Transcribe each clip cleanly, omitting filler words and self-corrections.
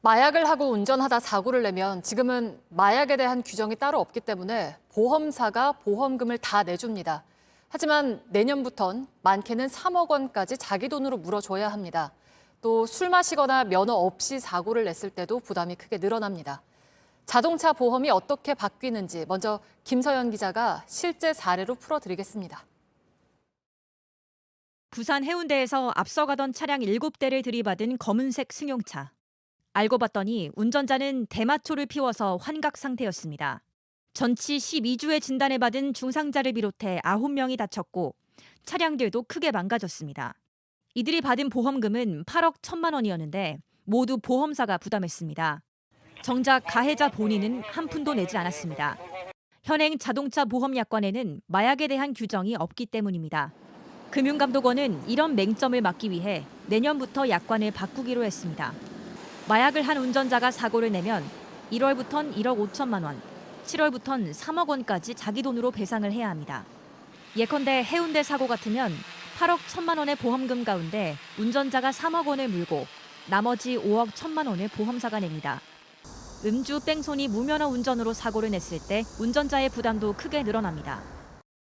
마약을 하고 운전하다 사고를 내면 지금은 마약에 대한 규정이 따로 없기 때문에 보험사가 보험금을 다 내줍니다. 하지만 내년부턴 많게는 3억 원까지 자기 돈으로 물어줘야 합니다. 또 술 마시거나 면허 없이 사고를 냈을 때도 부담이 크게 늘어납니다. 자동차 보험이 어떻게 바뀌는지 먼저 김서연 기자가 실제 사례로 풀어드리겠습니다. 부산 해운대에서 앞서가던 차량 7대를 들이받은 검은색 승용차. 알고 봤더니 운전자는 대마초를 피워서 환각 상태였습니다. 전치 12주의 진단을 받은 중상자를 비롯해 9명이 다쳤고 차량들도 크게 망가졌습니다. 이들이 받은 보험금은 8억 1천만 원이었는데 모두 보험사가 부담했습니다. 정작 가해자 본인은 한 푼도 내지 않았습니다. 현행 자동차 보험 약관에는 마약에 대한 규정이 없기 때문입니다. 금융감독원은 이런 맹점을 막기 위해 내년부터 약관을 바꾸기로 했습니다. 마약을 한 운전자가 사고를 내면 1월부턴 1억 5천만 원, 7월부턴 3억 원까지 자기 돈으로 배상을 해야 합니다. 예컨대 해운대 사고 같으면 8억 1천만 원의 보험금 가운데 운전자가 3억 원을 물고 나머지 5억 1천만 원을 보험사가 냅니다. 음주 뺑소니 무면허 운전으로 사고를 냈을 때 운전자의 부담도 크게 늘어납니다.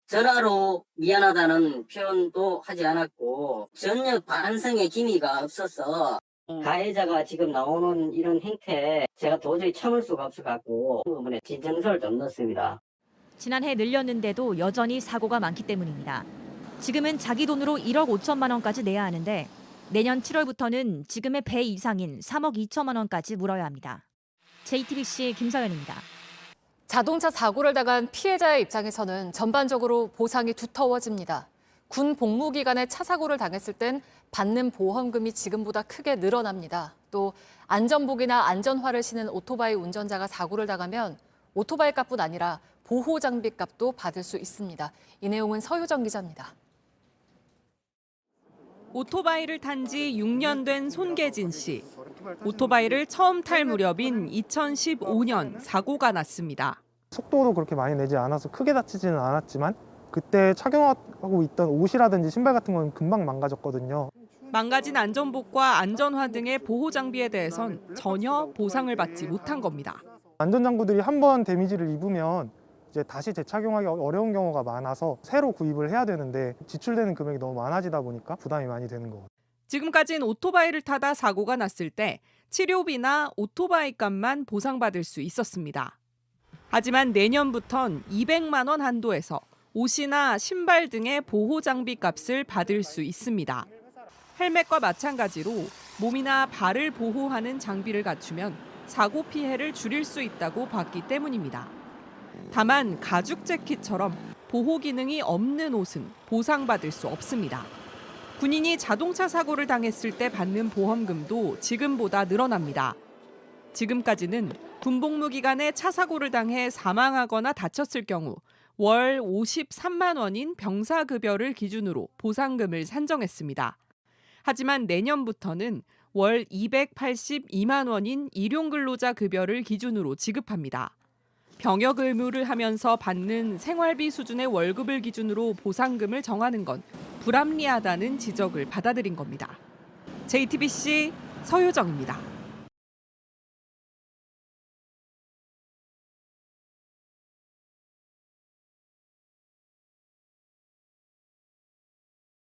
전화로 미안하다는 표현도 하지 않았고 전혀 반성의 기미가 없어서 가해자가 지금 나오는 이런 행태에 제가 도저히 참을 수가 없어갖고 이번에 진정서를 좀 넣었습니다. 지난해 늘렸는데도 여전히 사고가 많기 때문입니다. 지금은 자기 돈으로 1억 5천만 원까지 내야 하는데 내년 7월부터는 지금의 배 이상인 3억 2천만 원까지 물어야 합니다. JTBC 김서연입니다. 자동차 사고를 당한 피해자의 입장에서는 전반적으로 보상이 두터워집니다. 군 복무 기간에 차 사고를 당했을 땐 받는 보험금이 지금보다 크게 늘어납니다. 또 안전복이나 안전화를 신은 오토바이 운전자가 사고를 당하면 오토바이 값뿐 아니라 보호 장비 값도 받을 수 있습니다. 이 내용은 서유정 기자입니다. 오토바이를 탄 지 6년 된 손계진 씨. 오토바이를 처음 탈 무렵인 2015년 사고가 났습니다. 속도도 그렇게 많이 내지 않아서 크게 다치지는 않았지만 그때 착용하고 있던 옷이라든지 신발 같은 건 금방 망가졌거든요. 망가진 안전복과 안전화 등의 보호 장비에 대해선 전혀 보상을 받지 못한 겁니다. 안전장구들이 한 번 데미지를 입으면 이제 다시 재착용하기 어려운 경우가 많아서 새로 구입을 해야 되는데 지출되는 금액이 너무 많아지다 보니까 부담이 많이 되는 거예요. 지금까지는 오토바이를 타다 사고가 났을 때 치료비나 오토바이 값만 보상받을 수 있었습니다. 하지만 내년부턴 200만 원 한도에서 옷이나 신발 등의 보호 장비 값을 받을 수 있습니다. 헬멧과 마찬가지로 몸이나 발을 보호하는 장비를 갖추면 사고 피해를 줄일 수 있다고 봤기 때문입니다. 다만 가죽 재킷처럼 보호 기능이 없는 옷은 보상받을 수 없습니다. 군인이 자동차 사고를 당했을 때 받는 보험금도 지금보다 늘어납니다. 지금까지는 군복무 기간에 차 사고를 당해 사망하거나 다쳤을 경우 월 53만 원인 병사급여를 기준으로 보상금을 산정했습니다. 하지만 내년부터는 월 282만 원인 일용근로자 급여를 기준으로 지급합니다. 병역 의무를 하면서 받는 생활비 수준의 월급을 기준으로 보상금을 정하는 건 불합리하다는 지적을 받아들인 겁니다. JTBC 서유정입니다.